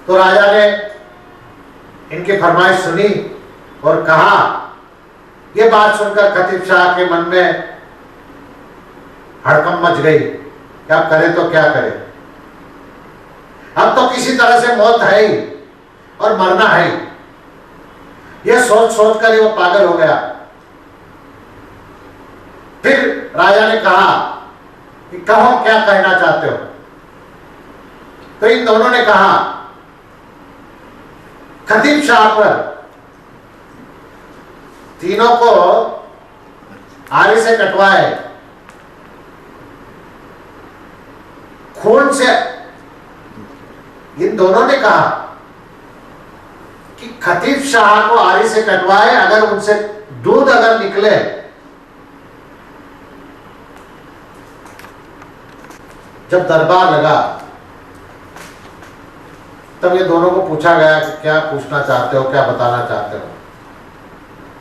तो राजा ने इनकी फरमाइश सुनी और कहा, यह बात सुनकर खतीब शाह के मन में हड़कंप मच गई कि अब करे तो क्या करे, अब तो किसी तरह से मौत है ही और मरना है ही। यह सोच सोच कर ही वो पागल हो गया। फिर राजा ने कहा कि कहो क्या कहना चाहते हो। तो इन दोनों ने कहा, खतीब शाह पर तीनों को आरी से कटवाए, खून से। इन दोनों ने कहा कि खतीब शाह को आरी से कटवाए, अगर उनसे दूध अगर निकले जब दरबार लगा तब ये दोनों को पूछा गया कि क्या पूछना चाहते हो, क्या बताना चाहते हो।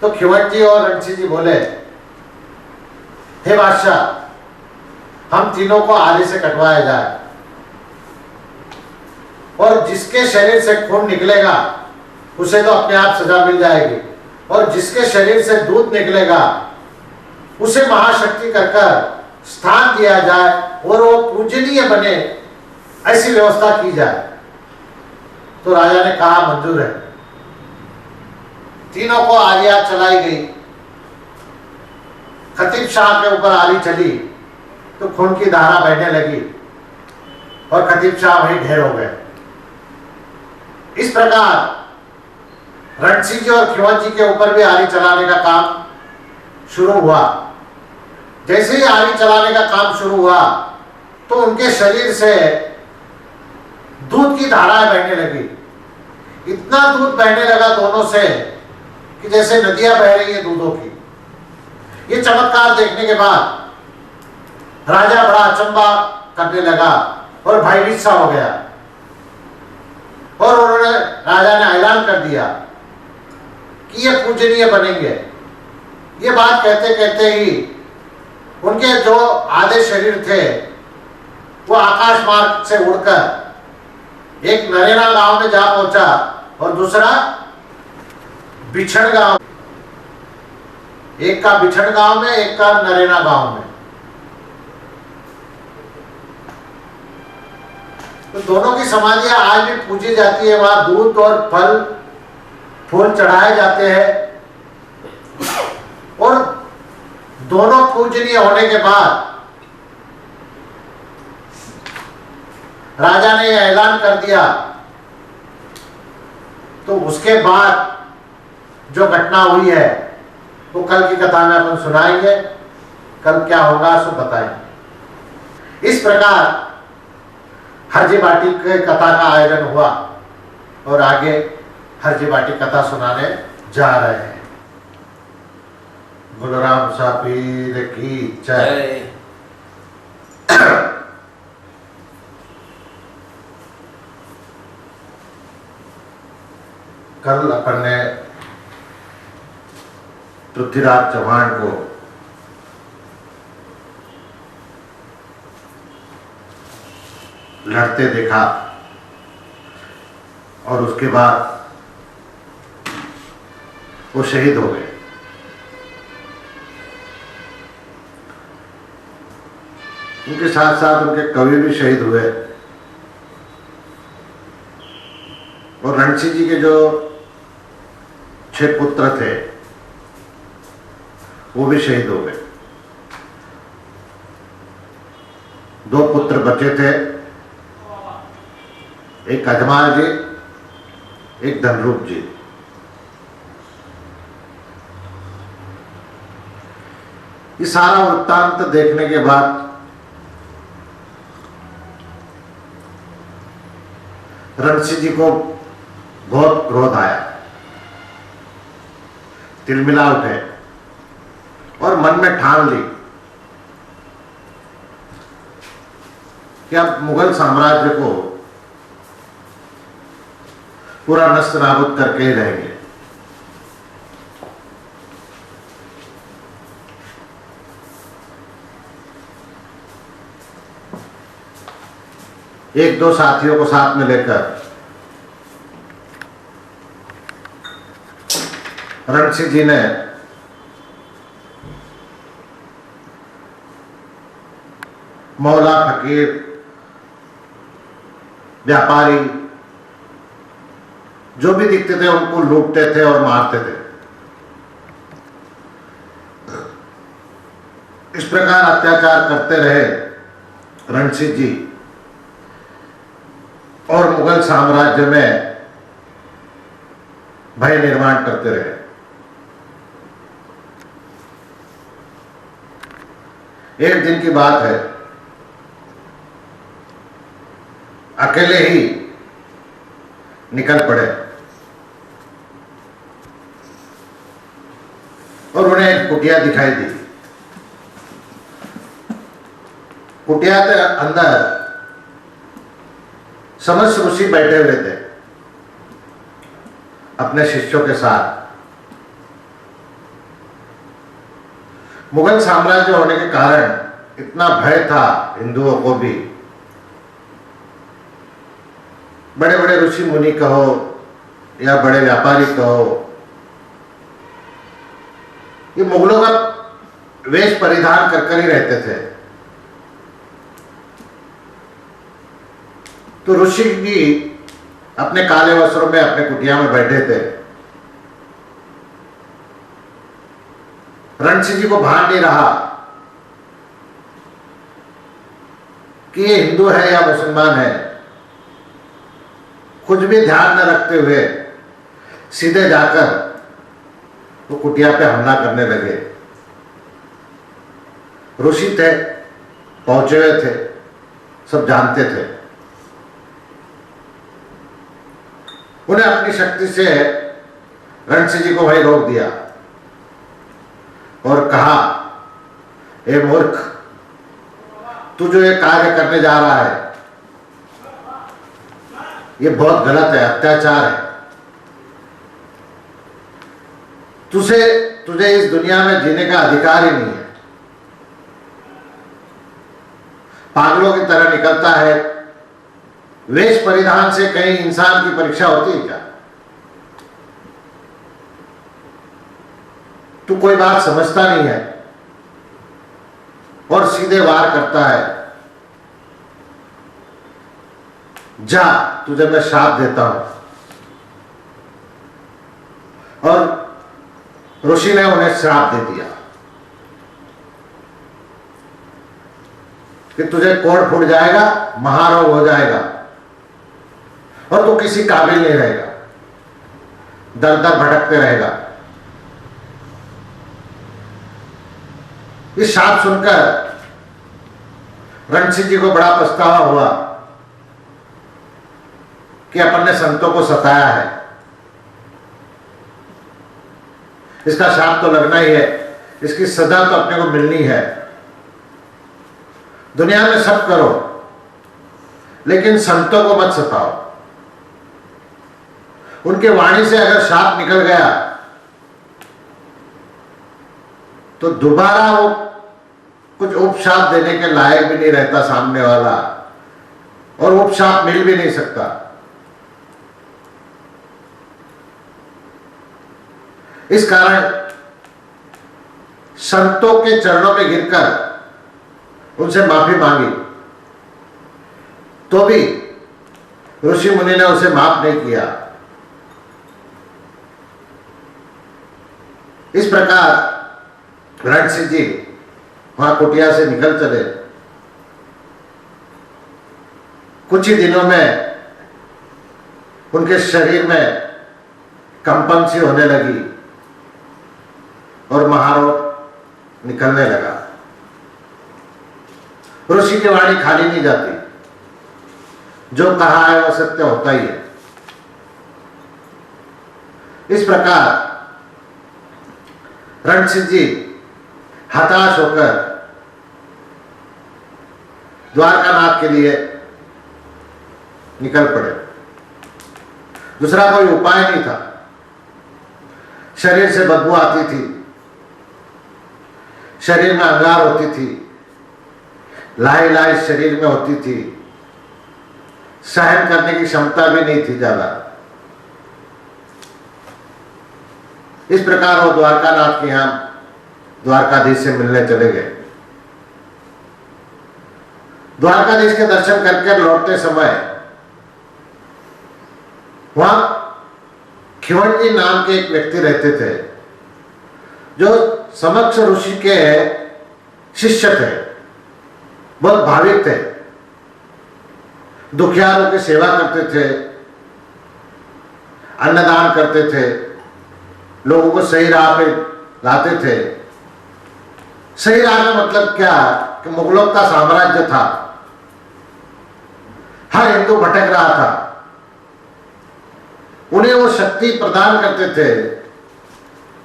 तो खिवट जी और रणसी जी बोले, हे बादशाह, हम तीनों को आरी से कटवाया जाए और जिसके शरीर से खून निकलेगा उसे तो अपने आप सजा मिल जाएगी, और जिसके शरीर से दूध निकलेगा उसे महाशक्ति कर स्थान दिया जाए और वो पूजनीय बने, ऐसी व्यवस्था की जाए। तो राजा ने कहा मंजूर है। तीनों को आरियां चलाई गई। खतीब शाह के ऊपर आरी चली तो खून की धारा बहने लगी और खतीब शाह वहीं ढेर हो गए। इस प्रकार रणसिंह जी और खिवट जी के ऊपर भी आरी चलाने का काम शुरू हुआ। जैसे ही आरी चलाने का काम शुरू हुआ तो उनके शरीर से दूध की धाराएं बहने लगी। इतना दूध बहने लगा दोनों से कि जैसे नदियां बह रही है दूधों की। ये चमत्कार देखने के बाद राजा बड़ा अचंभा करने लगा और भयभीत सा हो गया, और उन्होंने राजा ने ऐलान कर दिया कि ये पूजनीय बनेंगे। ये बात कहते कहते ही उनके जो आधे शरीर थे वो आकाश मार्ग से उड़कर एक नरेना गांव में जा पहुंचा और दूसरा बिछड़ गांव, एक का बिछड़ गांव में, एक का नरेना गांव में। तो दोनों की समाधियां आज भी पूजी जाती है। वहां दूध और फल फूल चढ़ाए जाते हैं, और दोनों पूजनीय होने के बाद राजा ने यह ऐलान कर दिया। तो उसके बाद जो घटना हुई है वो कल की कथा में अपन सुनाएंगे। कल क्या होगा सो बताएंगे। इस प्रकार हरजी बाटी के कथा का आयोजन हुआ और आगे हरजी बाटी कथा सुनाने जा रहे हैं। बलराम सा पीर की जय। कल अपन ने पृथ्वीराज चौहान को लड़ते देखा और उसके बाद वो शहीद हो गए। उनके साथ साथ उनके कवि भी शहीद हुए, और रणसिंह जी के जो 6 पुत्र थे वो भी शहीद हो गए। 2 पुत्र बचे थे, एक अजमाल जी, एक धनरूप जी। ये सारा वृत्तांत देखने के बाद रणसिंह जी को बहुत क्रोध आया, तिलमिला उठे और मन में ठान ली कि अब मुगल साम्राज्य को पूरा नष्ट नाबूद करके ही रहेंगे। एक दो साथियों को साथ में लेकर रणसिंह जी ने मौला, फकीर, व्यापारी जो भी दिखते थे उनको लूटते थे और मारते थे। इस प्रकार अत्याचार करते रहे रणसिंह जी और मुगल साम्राज्य में भय निर्माण करते रहे। एक दिन की बात है, अकेले ही निकल पड़े और उन्हें एक कुटिया दिखाई दी। कुटिया के अंदर समस्त ऋषि बैठे हुए थे अपने शिष्यों के साथ। मुगल साम्राज्य होने के कारण इतना भय था हिंदुओं को भी। बड़े बड़े ऋषि मुनि कहो या बड़े व्यापारी कहो, ये मुगलों का वेश परिधान कर ही रहते थे। तो ऋषि भी अपने काले वस्त्रों में अपने कुटिया में बैठे थे। रणसिंह जी को भान नहीं रहा कि ये हिंदू है या मुसलमान है। कुछ भी ध्यान न रखते हुए सीधे जाकर वो कुटिया पे हमला करने लगे। ऋषि थे, पहुंचे हुए थे, सब जानते थे। उन्हें अपनी शक्ति से रणसिंह जी को वहीं रोक दिया और कहा, ए मूर्ख, तू जो ये कार्य करने जा रहा है ये बहुत गलत है, अत्याचार है। तुझे इस दुनिया में जीने का अधिकार ही नहीं है। पागलों की तरह निकलता है। वेश परिधान से कहीं इंसान की परीक्षा होती है क्या? तू कोई बात समझता नहीं है और सीधे वार करता है। जा, तुझे मैं श्राप देता हूं। और ऋषि ने उन्हें श्राप दे दिया कि तुझे कोढ़ फूट जाएगा, महारोग हो जाएगा और तू किसी काबिल नहीं रहेगा, दर दर भटकते रहेगा। इस श्राप सुनकर रणसिंह जी को बड़ा पछतावा हुआ कि अपन ने संतों को सताया है। इसका श्राप तो लगना ही है, इसकी सजा तो अपने को मिलनी है। दुनिया में सब करो लेकिन संतों को मत सताओ। उनके वाणी से अगर श्राप निकल गया तो दोबारा वो कुछ उपशाप देने के लायक भी नहीं रहता सामने वाला, और उपशाप मिल भी नहीं सकता। इस कारण संतों के चरणों में गिरकर उनसे माफी मांगी, तो भी ऋषि मुनि ने उसे माफ नहीं किया। इस प्रकार रणसिंह जी वहां कुटिया से निकल चले। कुछ ही दिनों में उनके शरीर में कंपन सी होने लगी और महारोग निकलने लगा। ऋषि की वाणी खाली नहीं जाती, जो कहा है वह सत्य होता ही है। इस प्रकार रणसिंह जी हताश होकर द्वारकानाथ के लिए निकल पड़े। दूसरा कोई उपाय नहीं था। शरीर से बदबू आती थी, शरीर में अंगार होती थी, लाही लाही शरीर में होती थी, सहन करने की क्षमता भी नहीं थी ज्यादा। इस प्रकार वो द्वारकानाथ के यहां द्वारकाधीश से मिलने चले गए। द्वारकाधीश के दर्शन करके लौटते समय वहां खिवण जी नाम के एक व्यक्ति रहते थे, जो समक्ष ऋषि के शिष्य थे, बहुत भाविक थे, दुखियारों की सेवा करते थे, अन्नदान करते थे, लोगों को सही राह पे लाते थे। सही राह का मतलब क्या कि मुगलों का साम्राज्य था, हर हिंदू भटक रहा था, उन्हें वो शक्ति प्रदान करते थे,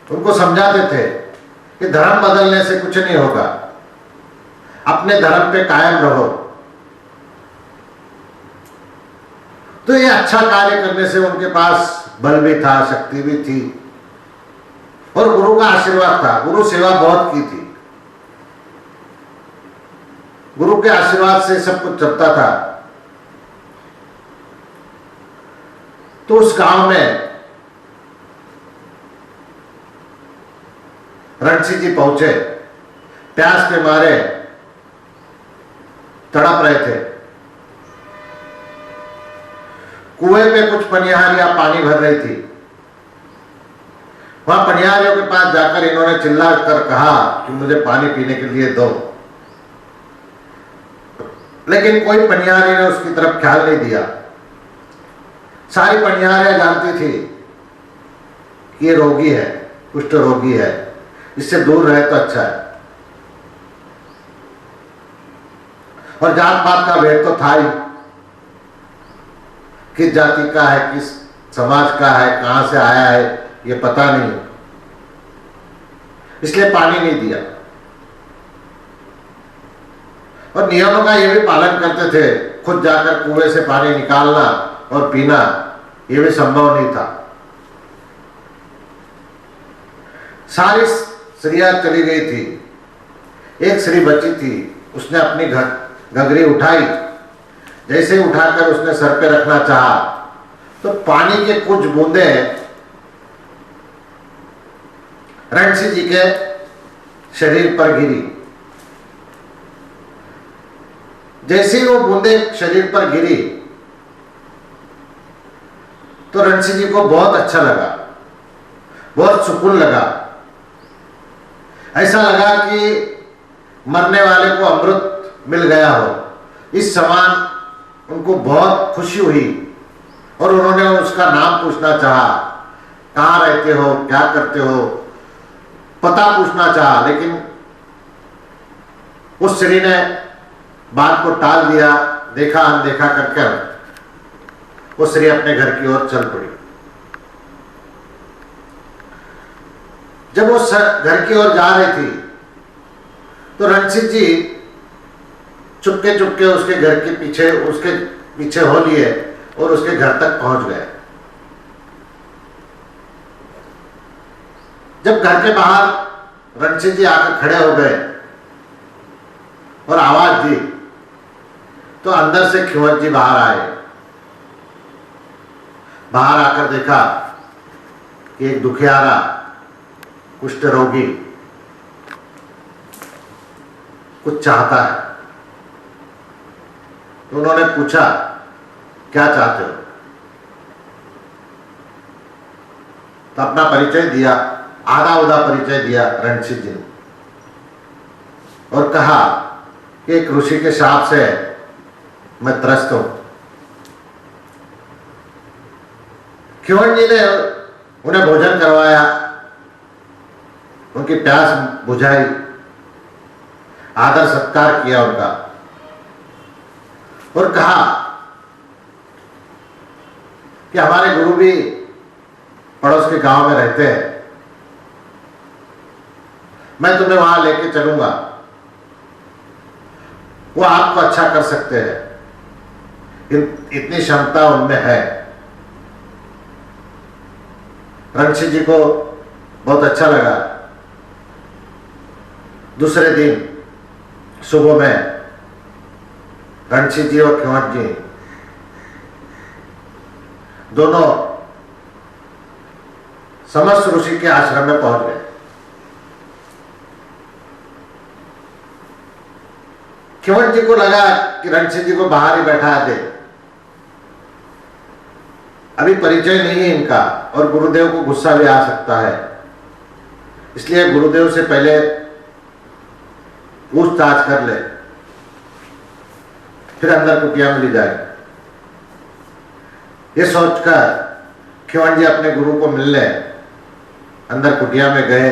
उनको समझाते थे कि धर्म बदलने से कुछ नहीं होगा, अपने धर्म पे कायम रहो। तो ये अच्छा कार्य करने से उनके पास बल भी था, शक्ति भी थी, और गुरु का आशीर्वाद था। गुरु सेवा बहुत की थी, गुरु के आशीर्वाद से सब कुछ चलता था। तो उस गांव में रणसिंह जी पहुंचे, प्यास के मारे तड़प रहे थे। कुएं में कुछ पनिहारियां पानी भर रही थी। वहां पनिहारियों के पास जाकर इन्होंने चिल्ला कर कहा कि मुझे पानी पीने के लिए दो, लेकिन कोई पनिहारी ने उसकी तरफ ख्याल नहीं दिया। सारी पनिहारियां जानती थी कि ये रोगी है, कुष्ठ रोगी है, इससे दूर रहे तो अच्छा है। और जात पात का भेद तो था ही, किस जाति का है, किस समाज का है, कहां से आया है, ये पता नहीं, इसलिए पानी नहीं दिया। और नियमों का ये भी पालन करते थे, खुद जाकर कुएं से पानी निकालना और पीना ये भी संभव नहीं था। सारी स्त्रियां चली गई थी, एक स्त्री बची थी, उसने अपनी घंघरी उठाई, जैसे उठाकर उसने सर पे रखना चाहा तो पानी के कुछ बूंदे रणसिंह जी के शरीर पर गिरी। जैसे ही वो बूंदे शरीर पर गिरी तो रणसिंह जी को बहुत अच्छा लगा, बहुत सुकून लगा। ऐसा लगा कि मरने वाले को अमृत मिल गया हो, इस समान उनको बहुत खुशी हुई। और उन्होंने उसका नाम पूछना चाहा, कहाँ रहते हो, क्या करते हो, पता पूछना चाहा, लेकिन उस स्त्री ने बात को टाल दिया। देखा अनदेखा करके वो स्त्री अपने घर की ओर चल पड़ी। जब वो घर की ओर जा रही थी तो रणसिंह जी चुपके चुपके उसके घर के पीछे हो लिए और उसके घर तक पहुंच गए। जब घर के बाहर रणसिंह जी आकर खड़े हो गए और आवाज दी तो अंदर से खिवट जी बाहर आए। बाहर आकर देखा कि एक दुखियारा कुष्ठ रोगी कुछ चाहता है। तो उन्होंने पूछा, क्या चाहते हो? तो अपना परिचय दिया, आधा उधा परिचय दिया रणसिंह जी ने, और कहा कि एक ऋषि के शाप से मैं त्रस्त हूं। खिवट जी ने उन्हें भोजन करवाया, उनकी प्यास बुझाई, आदर सत्कार किया उनका, और कहा कि हमारे गुरु भी पड़ोस के गांव में रहते हैं, मैं तुम्हें वहां लेके चलूंगा, वो आपको अच्छा कर सकते हैं, इतनी क्षमता उनमें है। रणसिंह जी को बहुत अच्छा लगा। दूसरे दिन सुबह में रणसिंह जी और खिवट जी दोनों समस्त ऋषि के आश्रम में पहुंच गए। ख्यवन जी को लगा कि रणसिंह जी को बाहर ही बैठा दे, अभी परिचय नहीं है इनका और गुरुदेव को गुस्सा भी आ सकता है, इसलिए गुरुदेव से पहले पूछताछ कर ले, फिर अंदर कुटिया में ले जाए। ये सोचकर ख्यवन जी अपने गुरु को मिलने अंदर कुटिया में गए,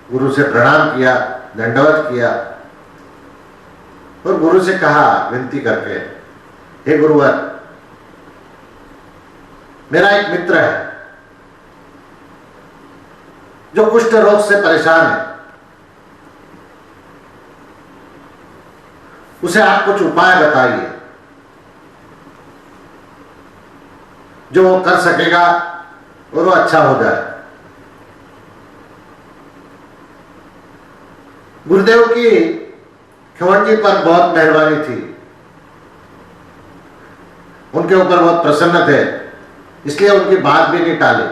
गुरु से प्रणाम किया, दंडवत किया और गुरु से कहा विनती करके, हे गुरुवर, मेरा एक मित्र है जो कुष्ठ रोग से परेशान है, उसे आप कुछ उपाय बताइए जो वो कर सकेगा और वो अच्छा हो जाए। गुरुदेव की ख्यवन जी पर बहुत मेहरबानी थी, उनके ऊपर बहुत प्रसन्न थे, इसलिए उनकी बात भी नहीं टाली।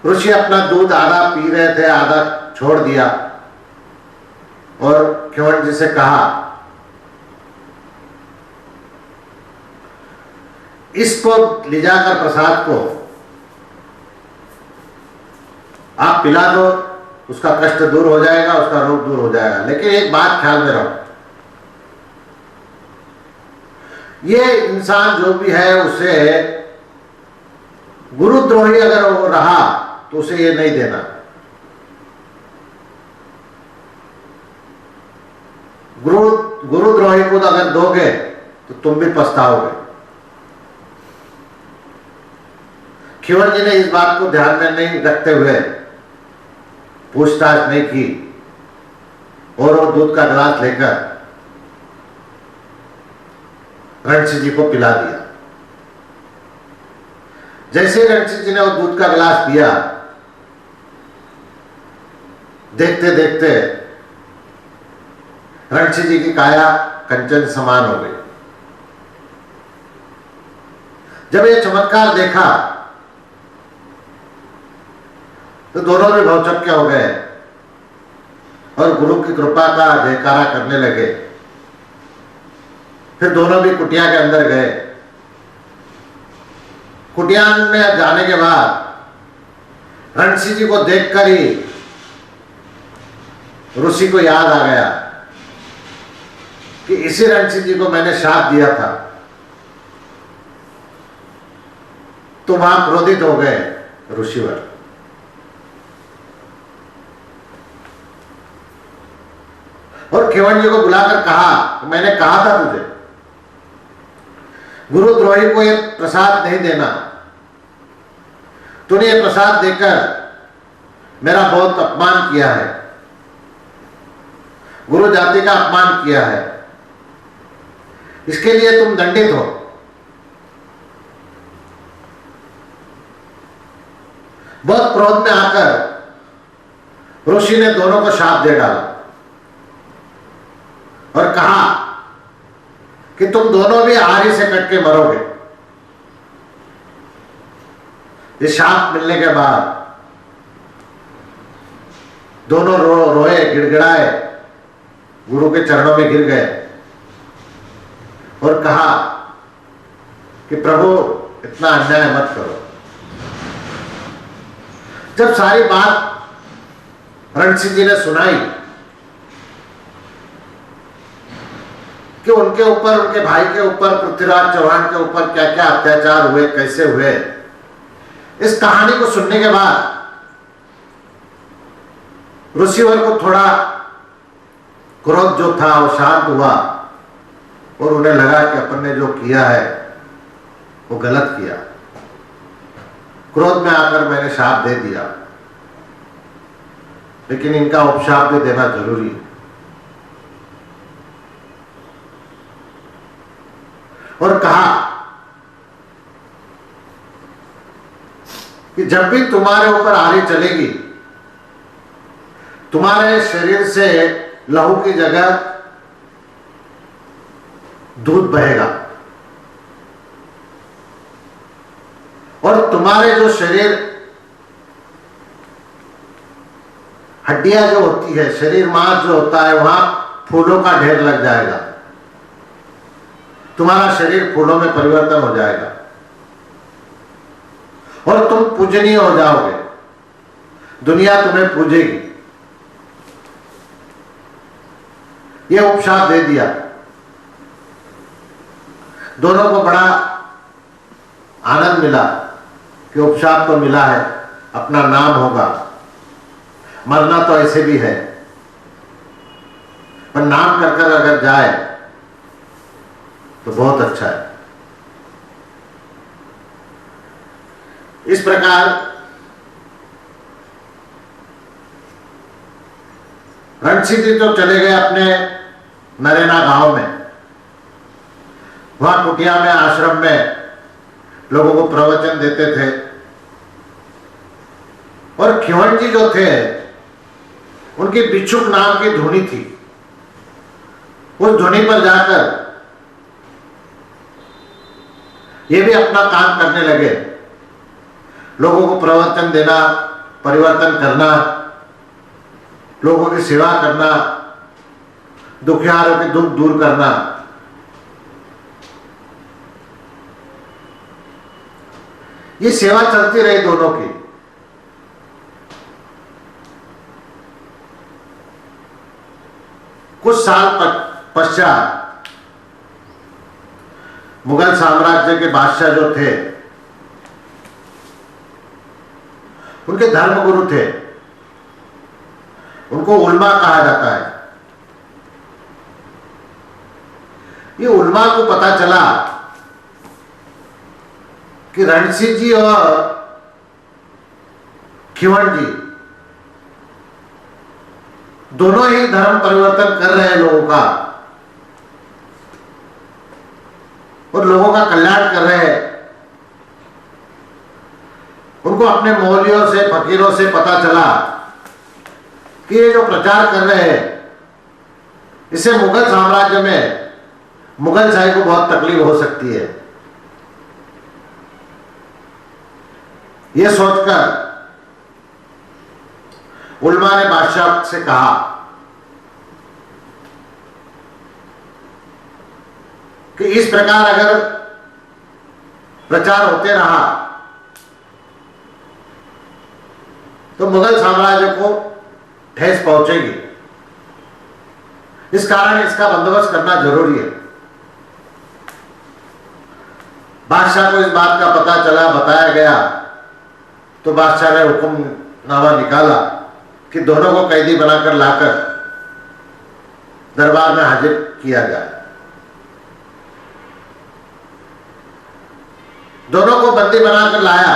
ऋषि अपना दूध आधा पी रहे थे, आधा छोड़ दिया और ख्यवन जी से कहा, इसको ले जाकर प्रसाद को आप पिला दो, उसका कष्ट दूर हो जाएगा, उसका रोग दूर हो जाएगा। लेकिन एक बात ख्याल में रहो, ये इंसान जो भी है उसे गुरुद्रोही अगर वो रहा तो उसे ये नहीं देना। गुरुद्रोही को अगर दोगे तो तुम भी पछताओगे। ख्यवन जी ने इस बात को ध्यान में नहीं रखते हुए पूछताछ नहीं की और वो दूध का गिलास लेकर रणसिंह जी को पिला दिया। जैसे ही रणसिंह जी ने वो दूध का गिलास पिया, देखते देखते रणसिंह जी की काया कंचन समान हो गई। जब ये चमत्कार देखा तो दोनों भी भौचक्के हो गए और गुरु की कृपा का जयकारा करने लगे। फिर दोनों भी कुटिया के अंदर गए। कुटिया में जाने के बाद रणसिंह जी को देखकर ही ऋषि को याद आ गया कि इसी रणसिंह जी को मैंने शाप दिया था। तो वहां क्रोधित हो गए ऋषिवर। और ख्यवन जी को बुलाकर कहा, मैंने कहा था तुझे गुरुद्रोही को ये प्रसाद नहीं देना, तूने ये प्रसाद देकर मेरा बहुत अपमान किया है, गुरु जाति का अपमान किया है, इसके लिए तुम दंडित हो। बहुत क्रोध में आकर ऋषि ने दोनों को शाप दे डाला और कहा कि तुम दोनों भी आरी से कट के मरोगे। ये शाप मिलने के बाद दोनों रोए, गिड़गिड़ाए, गुरु के चरणों में गिर गए और कहा कि प्रभु इतना अन्याय मत करो। जब सारी बात रणसिंह जी ने सुनाई कि उनके ऊपर, उनके भाई के ऊपर, पृथ्वीराज चौहान के ऊपर क्या क्या अत्याचार हुए, कैसे हुए, इस कहानी को सुनने के बाद ऋषिवर को थोड़ा क्रोध जो था वो शांत हुआ और उन्हें लगा कि अपन ने जो किया है वो गलत किया। क्रोध में आकर मैंने शाप दे दिया, लेकिन इनका उपशाप भी देना जरूरी है। और कहा कि जब भी तुम्हारे ऊपर आरी चलेगी, तुम्हारे शरीर से लहू की जगह दूध बहेगा। और तुम्हारे जो शरीर हड्डियां जो होती है, शरीर मांस जो होता है, वहां फूलों का ढेर लग जाएगा। तुम्हारा शरीर फूलों में परिवर्तन हो जाएगा और तुम पूजनीय हो जाओगे, दुनिया तुम्हें पूजेगी। यह उपशाप दे दिया। दोनों को बड़ा आनंद मिला कि उपशाप तो मिला है, अपना नाम होगा, मरना तो ऐसे भी है, पर नाम कर कर अगर जाए तो बहुत अच्छा है। इस प्रकार रणसिद्धि तो चले गए अपने नरेना गांव में, वहां कुटिया में, आश्रम में लोगों को प्रवचन देते थे। और खिवन जी जो थे, उनकी बिच्छुक नाम की धुनी थी। उस धुनी पर जाकर ये भी अपना काम करने लगे, लोगों को प्रवचन देना, परिवर्तन करना, लोगों की सेवा करना, दुखियारों के दुख दूर करना। ये सेवा चलती रही दोनों की। कुछ साल पश्चात मुगल साम्राज्य के बादशाह जो थे, उनके धर्मगुरु थे, उनको उल्मा कहा जाता है। ये उल्मा को पता चला कि रणसिंह जी और खिवन जी दोनों ही धर्म परिवर्तन कर रहे हैं लोगों का, और लोगों का कल्याण कर रहे हैं। उनको अपने मौलवियों से, फकीरों से पता चला कि ये जो प्रचार कर रहे हैं, इससे मुगल साम्राज्य में मुगल शाही को बहुत तकलीफ हो सकती है। यह सोचकर उल्मा ने बादशाह से कहा कि इस प्रकार अगर प्रचार होते रहा तो मुगल साम्राज्य को ठेस पहुंचेगी। इस कारण इसका बंदोबस्त करना जरूरी है। बादशाह को इस बात का पता चला, बताया गया, तो बादशाह ने हुक्मनामा निकाला कि दोनों को कैदी बनाकर लाकर दरबार में हाजिर किया जाए। दोनों को बंदी बनाकर लाया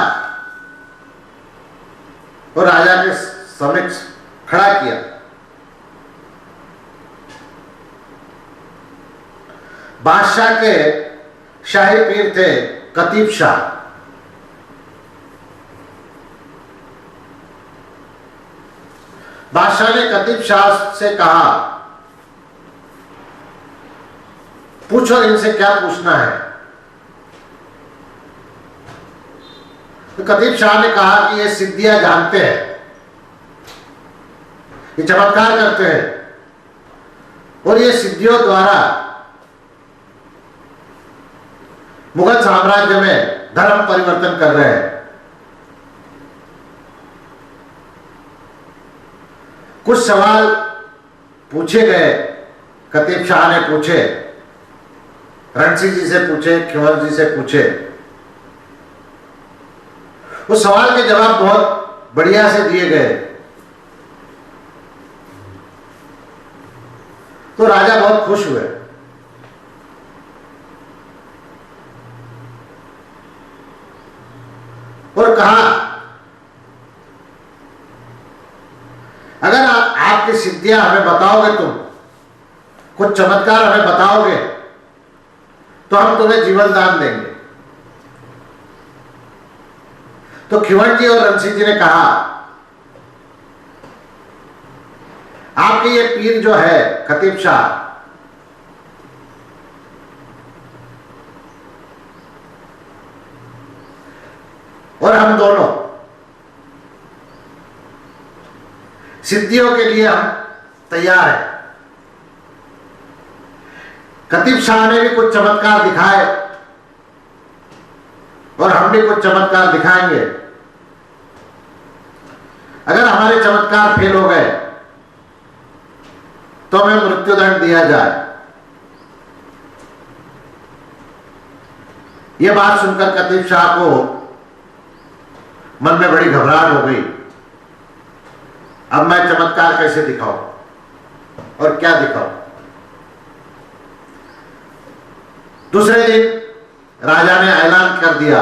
और राजा के समक्ष खड़ा किया। बादशाह के शाही पीर थे कतीब शाह। बादशाह ने कतीब शाह से कहा, पूछो इनसे क्या पूछना है। तो कतीब शाह ने कहा कि ये सिद्धियां जानते हैं, ये चमत्कार करते हैं, और ये सिद्धियों द्वारा मुगल साम्राज्य में धर्म परिवर्तन कर रहे हैं। कुछ सवाल पूछे गए, कतीब शाह ने पूछे, रणसिंह जी से पूछे, खिवन जी से पूछे। उस सवाल के जवाब बहुत बढ़िया से दिए गए। तो राजा बहुत खुश हुए। और कहा, अगर आपकी सिद्धियां हमें बताओगे, तुम कुछ चमत्कार हमें बताओगे, तो हम तुम्हें जीवन दान देंगे। तो खिवन जी और रणसिंह जी ने कहा, आपके ये पीर जो है खतीब शाह, और हम दोनों सिद्धियों के लिए हम तैयार हैं। कतीब शाह ने भी कुछ चमत्कार दिखाए और हम भी कुछ चमत्कार दिखाएंगे। अगर हमारे चमत्कार फेल हो गए तो हमें मृत्युदंड दिया जाए। यह बात सुनकर कतीब शाह को मन में बड़ी घबराहट हो गई। अब मैं चमत्कार कैसे दिखाऊं और क्या दिखाऊं? दूसरे दिन राजा ने ऐलान कर दिया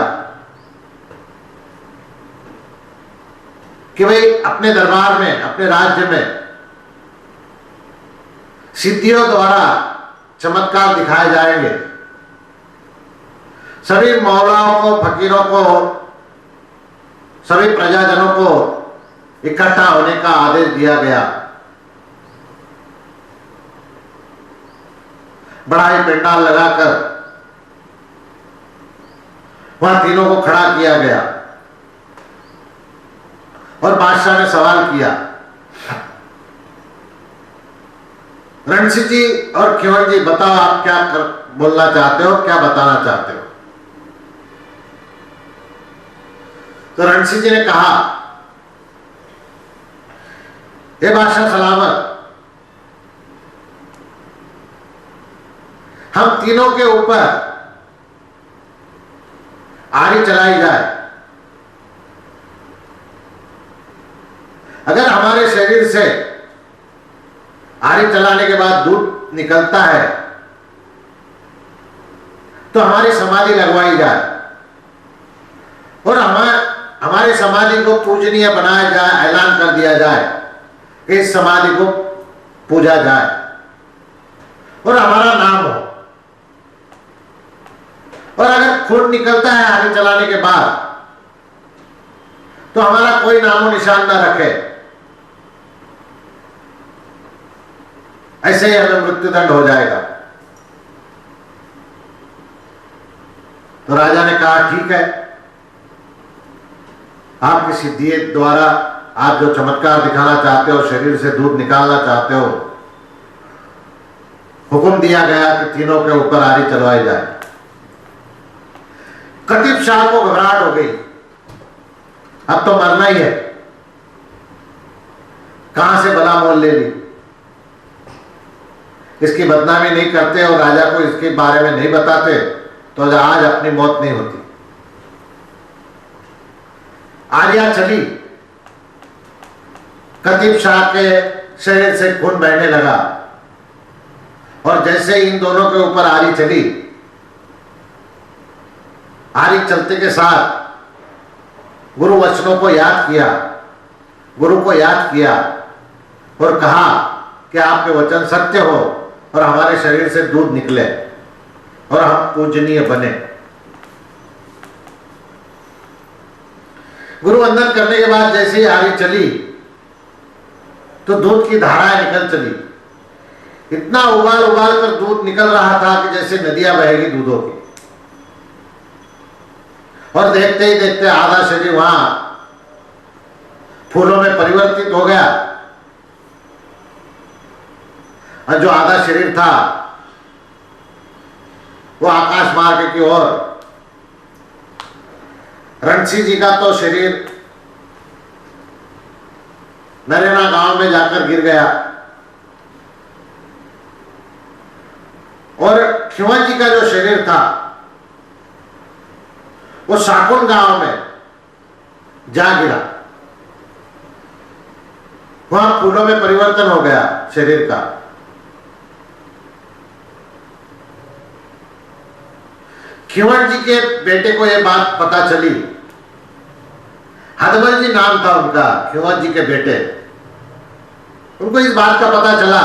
कि भाई अपने दरबार में, अपने राज्य में सिद्धियों द्वारा चमत्कार दिखाए जाएंगे। सभी मौलाओं को, फकीरों को, सभी प्रजाजनों को इकट्ठा होने का आदेश दिया गया। बड़ा ही पंडाल लगाकर वहां तीनों को खड़ा किया गया और बादशाह ने सवाल किया, रणसिंह जी और खिंवर जी, बताओ आप क्या बोलना चाहते हो, क्या बताना चाहते हो? तो रणसिंह जी ने कहा, हे बादशाह सलामत, हम तीनों के ऊपर आरी चलाई जाए। अगर हमारे शरीर से आरी चलाने के बाद दूध निकलता है तो हमारी समाधि लगवाई जाए और हमारे समाधि को पूजनीय बनाया जाए। ऐलान कर दिया जाए कि इस समाधि को पूजा जाए और हमारा नाम हो। और अगर खून निकलता है आरी चलाने के बाद तो हमारा कोई नामो निशान ना रखे, ऐसे ही हमें मृत्युदंड हो जाएगा। तो राजा ने कहा, ठीक है, आपकी सिद्धि द्वारा आप जो चमत्कार दिखाना चाहते हो, शरीर से दूध निकालना चाहते हो, हुक्म दिया गया कि तीनों के ऊपर आरी चलवाई जाए। कतीब शाह को घबराहट हो गई, अब तो मरना ही है, कहां से भला मोल ले ली। इसकी बदनामी नहीं करते और राजा को इसके बारे में नहीं बताते तो आज अपनी मौत नहीं होती। आरियां चली, कतीब शाह के शरीर से खून बहने लगा और जैसे ही इन दोनों के ऊपर आरी चली, आरी चलते के साथ गुरु वचनों को याद किया, गुरु को याद किया और कहा कि आपके वचन सत्य हो और हमारे शरीर से दूध निकले और हम पूजनीय बने। गुरु वंदन करने के बाद जैसे ही आरी चली तो दूध की धाराएं निकल चली। इतना उबाल उबाल कर दूध निकल रहा था कि जैसे नदियां बहेगी दूधों की। और देखते ही देखते आधा शरीर वहां फूलों में परिवर्तित हो गया और जो आधा शरीर था वो आकाश मार्ग की ओर। रणसिंह जी का तो शरीर नरेना गांव में जाकर गिर गया और खिंवर जी का जो शरीर था वो शाकुन गांव में जा गिरा। वहां फूलों में परिवर्तन हो गया शरीर का। खिंवर जी के बेटे को यह बात पता चली, हदबल जी नाम था उनका, खिंवर जी के बेटे, उनको इस बात का पता चला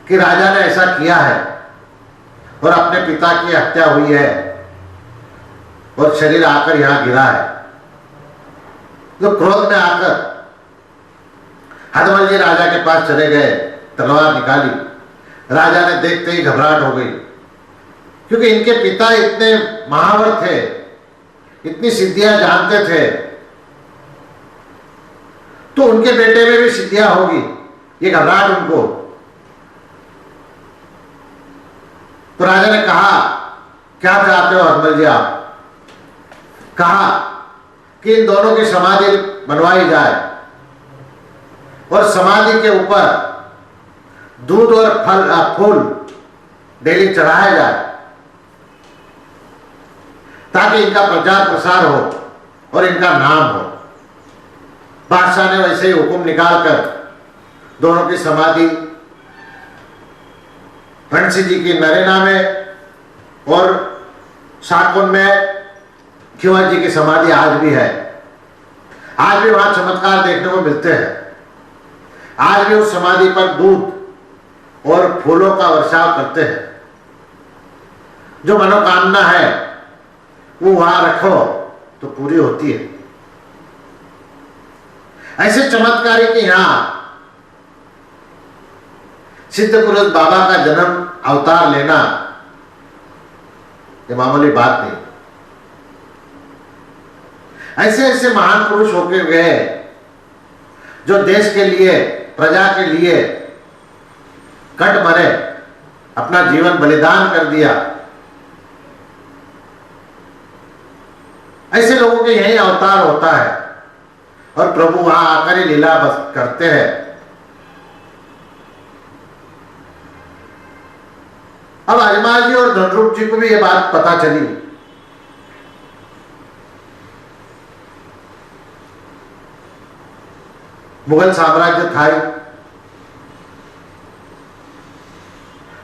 कि राजा ने ऐसा किया है और अपने पिता की हत्या हुई है और शरीर आकर यहां गिरा है। तो क्रोध में आकर हदबल जी राजा के पास चले गए, तलवार निकाली। राजा ने देखते ही घबराहट हो गई क्योंकि इनके पिता इतने महावर थे इतनी सिद्धियां जानते थे, तो उनके बेटे में भी सिद्धियां होगी, ये घबराहट उनको। तो राजा ने कहा, क्या चाहते हो अकबर जी आप? कहा कि इन दोनों की समाधि बनवाई जाए और समाधि के ऊपर दूध और फूल डेली चढ़ाया जाए, ताकि इनका प्रचार प्रसार हो और इनका नाम हो। बादशाह ने वैसे ही हुक्म निकालकर दोनों की समाधि हंसी जी की नरेना में और शाकुन में खिवा जी की समाधि आज भी है। आज भी वहां चमत्कार देखने को मिलते हैं। आज भी उस समाधि पर दूध और फूलों का वर्षाव करते हैं। जो मनोकामना है वो वहां रखो तो पूरी होती है। ऐसे चमत्कारी के यहां सिद्ध पुरुष बाबा का जन्म अवतार लेना ये मामूली बात नहीं। ऐसे ऐसे महान पुरुष होके गए जो देश के लिए, प्रजा के लिए कट मरे, अपना जीवन बलिदान कर दिया। ऐसे लोगों के यही अवतार होता है और प्रभु वहां आकर ही लीला बस करते हैं। अब अजमाल जी और धनरूप जी को भी यह बात पता चली। मुगल साम्राज्य था,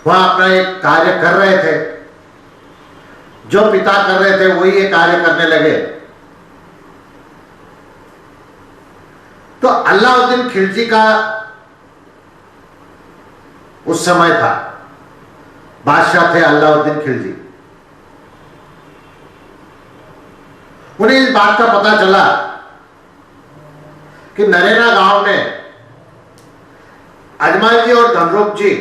वहां अपना एक कार्य कर रहे थे। जो पिता कर रहे थे वही ये कार्य करने लगे। तो अलाउद्दीन खिलजी का उस समय था, बादशाह थे अलाउद्दीन खिलजी। उन्हें इस बात का पता चला कि नरेना गांव में अजमाल जी और धनरूप जी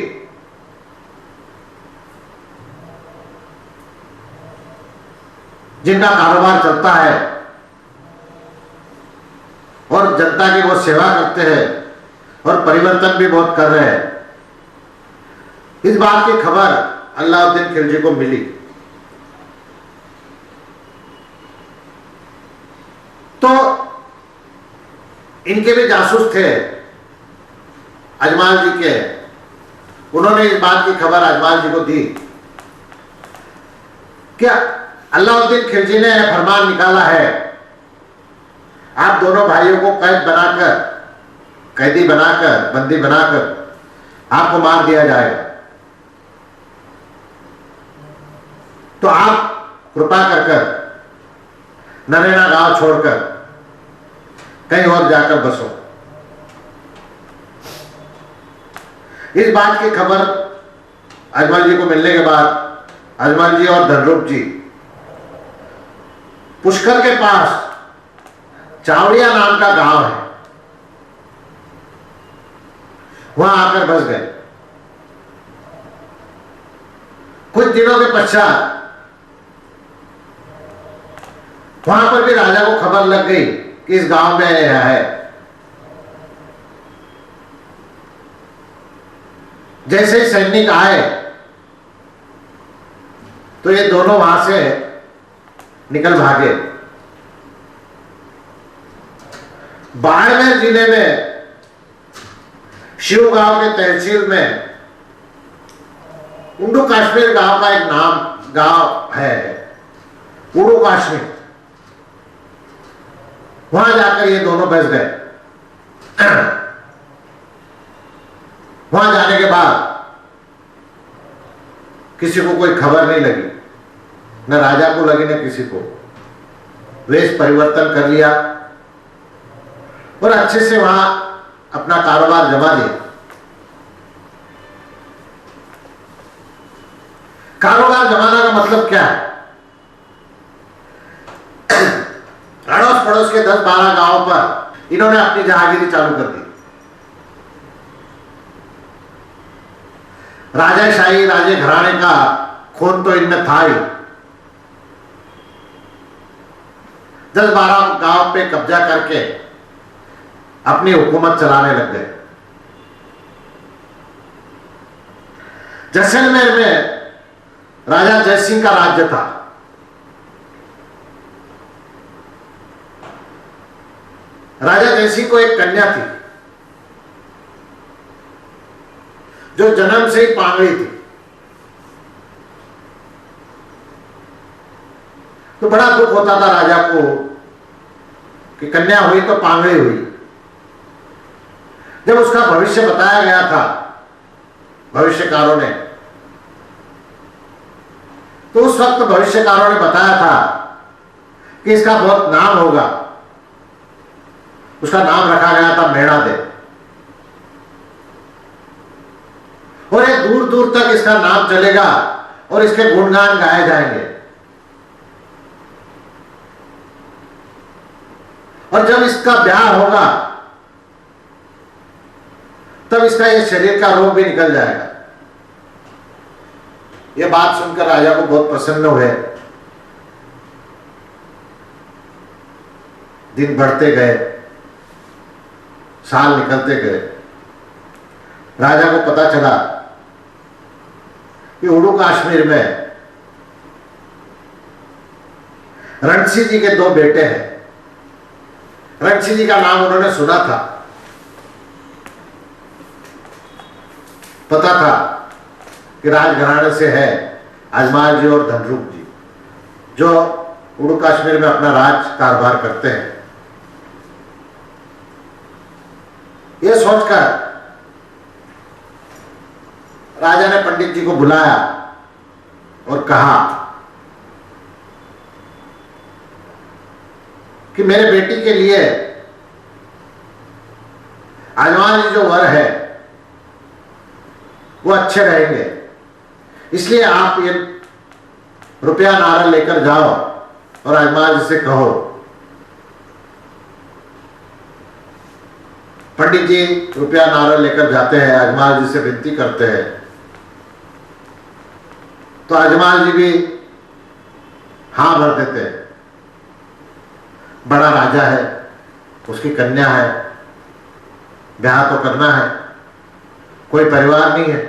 जिनका कारोबार चलता है और जनता की बहुत सेवा करते हैं और परिवर्तन भी बहुत कर रहे हैं, इस बात की खबर अलाउद्दीन खिलजी को मिली। तो इनके भी जासूस थे अजमाल जी के। उन्होंने इस बात की खबर अजमाल जी को दी। क्या अलाउद्दीन खिलजी ने फरमान निकाला है, आप दोनों भाइयों को कैद बनाकर, कैदी बनाकर, बंदी बनाकर आपको मार दिया जाएगा। तो आप कृपा कर नरेना गांव छोड़कर कहीं और जाकर बसो। इस बात की खबर अजमल जी को मिलने के बाद अजमल जी और धनरूप जी पुष्कर के पास चावड़िया नाम का गांव है, वहां आकर बस गए। कुछ दिनों के पश्चात वहां पर भी राजा को खबर लग गई कि इस गांव में यह है। जैसे ही सैनिक आए तो ये दोनों वहां से निकल भागे। बाड़मेर जिले में शिवगांव के तहसील में उंडू कश्मीर गांव का एक गांव है, उड़ू कश्मीर। वहां जाकर ये दोनों बस गए। वहां जाने के बाद किसी को कोई खबर नहीं लगी, न राजा को लगी न किसी को। वेश परिवर्तन कर लिया और अच्छे से वहां अपना कारोबार जमा दिया। कारोबार जमाना का मतलब क्या है? अड़ोस पड़ोस के 10-12 गांवों पर इन्होंने अपनी जहांगीरी चालू कर दी। राजाशाही, राजे घराने का खून तो इनमें था ही। 10-12 गांव पे कब्जा करके अपनी हुकूमत चलाने लग गए। जैसलमेर में राजा जयसिंह का राज्य था। राजा जयसिंह को एक कन्या थी जो जन्म से ही पांगड़ी थी। तो बड़ा दुख होता था राजा को कि कन्या हुई तो पांगड़ी हुई। जब उसका भविष्य बताया गया था भविष्यकारों ने, तो उस वक्त भविष्यकारों ने बताया था कि इसका बहुत नाम होगा। उसका नाम रखा गया था मेणादेव, और ये दूर दूर तक इसका नाम चलेगा और इसके गुणगान गाए जाएंगे। और जब इसका ब्याह होगा तब इसका ये शरीर का रोग भी निकल जाएगा। ये बात सुनकर राजा को बहुत प्रसन्न हुए। दिन बढ़ते गए, साल निकलते गए। राजा को पता चला कि उड़ू कश्मीर में रणसी जी के 2 बेटे हैं। रणसी जी का नाम उन्होंने सुना था, पता था कि राजघराने से है अजमाल जी और धनरूप जी, जो उड़ू कश्मीर में अपना राज कारोबार करते हैं। यह सोचकर राजा ने पंडित जी को बुलाया और कहा कि मेरे बेटी के लिए अजमाल जी जो वर है वो अच्छे रहेंगे, इसलिए आप ये रुपया नारल लेकर जाओ और अजमाल जी से कहो। पंडित जी रुपया नारल लेकर जाते हैं, अजमाल जी से विनती करते हैं। तो अजमाल जी भी हां भर देते हैं। बड़ा राजा है, उसकी कन्या है, ब्याह तो करना है, कोई परिवार नहीं है।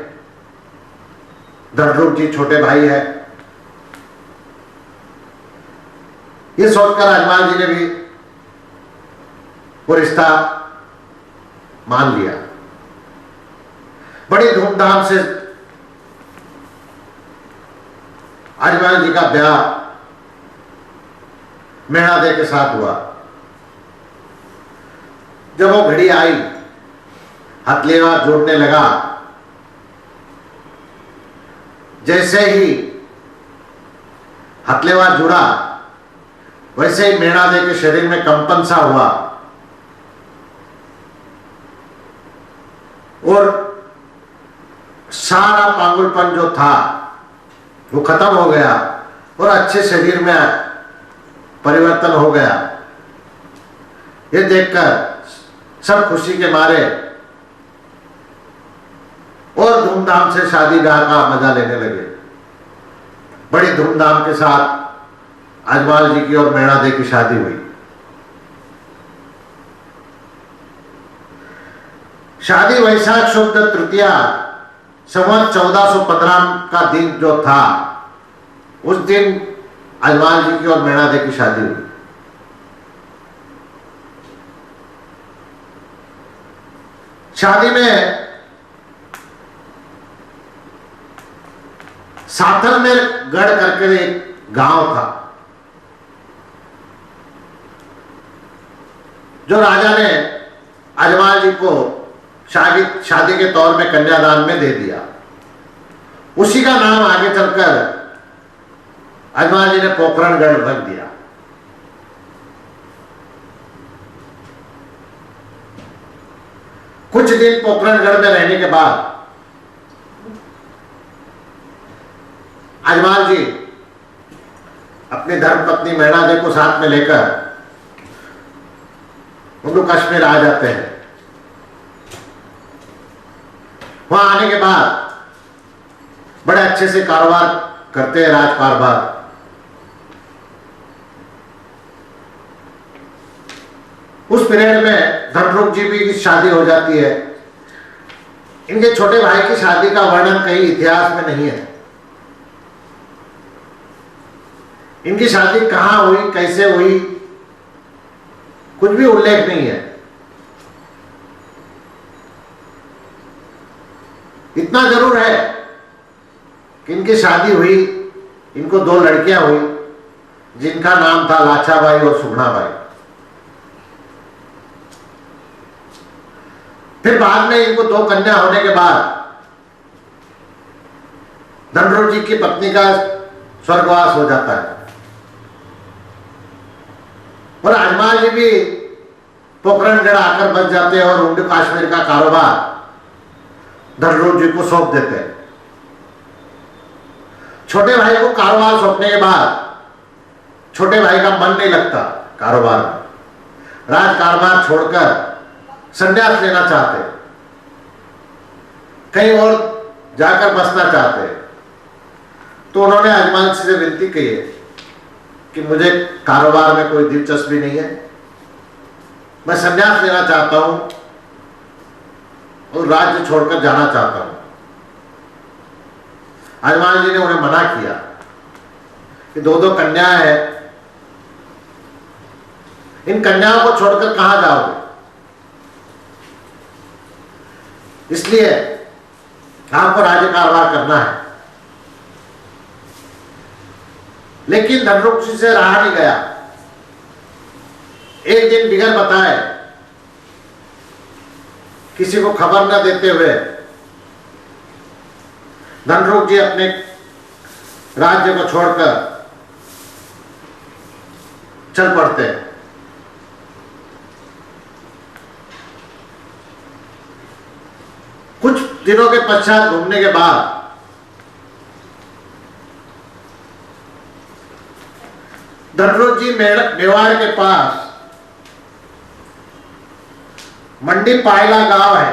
धनरूप जी छोटे भाई है। ये सोचकर अजमाल जी ने भी वो रिश्ता मान लिया। बड़ी धूमधाम से अजमाल जी का ब्याह मेणादेव के साथ हुआ। जब वो घड़ी आई, हथलेवा जोड़ने लगा, जैसे ही हथलेवा जुड़ा वैसे ही मेणादेव के शरीर में कंपन सा हुआ और सारा पागलपन जो था वो खत्म हो गया और अच्छे शरीर में परिवर्तन हो गया। ये देखकर सब खुशी के मारे और धूमधाम से शादी ब्याह का मजा लेने लगे। बड़ी धूमधाम के साथ अजमाल जी की और मेणादेव की शादी हुई। शादी वैशाख शुक्ल तृतीया संवत 1415 का दिन जो था, उस दिन अजमाल जी की और मेणादेव की शादी हुई। शादी में साथलमेर गढ़ करके एक गांव था, जो राजा ने अजमाल जी को शादी के तौर में कन्यादान में दे दिया। उसी का नाम आगे चलकर अजमाल जी ने पोखरणगढ़ रख दिया। कुछ दिन पोखरणगढ़ में रहने के बाद अजमाल जी अपनी धर्मपत्नी मेणादेव को साथ में लेकर उड़ू कश्मीर आ जाते हैं। वहां आने के बाद बड़े अच्छे से कारोबार करते हैं, राज कारोबार। उस पीरियड में धनरूप जी भी की शादी हो जाती है। इनके छोटे भाई की शादी का वर्णन कहीं इतिहास में नहीं है। इनकी शादी कहां हुई, कैसे हुई, कुछ भी उल्लेख नहीं है। इतना जरूर है कि इनकी शादी हुई, इनको 2 लड़कियां हुई जिनका नाम था लाछाबाई और सुगुणाबाई। फिर बाद में इनको 2 कन्या होने के बाद धनरूप जी की पत्नी का स्वर्गवास हो जाता है और अजमाल जी भी पोखरणगढ़ आकर बच जाते हैं और उंडी कश्मीर का कारोबार धनरूप जी को सौंप देते हैं। छोटे भाई को कारोबार सौंपने के बाद छोटे भाई का मन नहीं लगता कारोबार में, राज कारोबार छोड़कर संन्यास लेना चाहते, कहीं और जाकर बसना चाहते। तो उन्होंने अजमाल से विनती की है कि मुझे कारोबार में कोई दिलचस्पी नहीं है, मैं संन्यास लेना चाहता हूं और राज्य छोड़कर जाना चाहता हूं। अजमाल जी ने उन्हें मना किया कि 2 कन्याएं हैं, इन कन्याओं को छोड़कर कहां जाओगे, इसलिए आपको राज्य कारोबार करना है। लेकिन धनरूप जी से रहा नहीं गया। एक दिन बिगर बताए, किसी को खबर न देते हुए धनरूप जी अपने राज्य को छोड़कर चल पड़ते हैं। कुछ दिनों के पश्चात घूमने के बाद धनरूप जी मेवाड़ के पास मंडी पायला गांव है,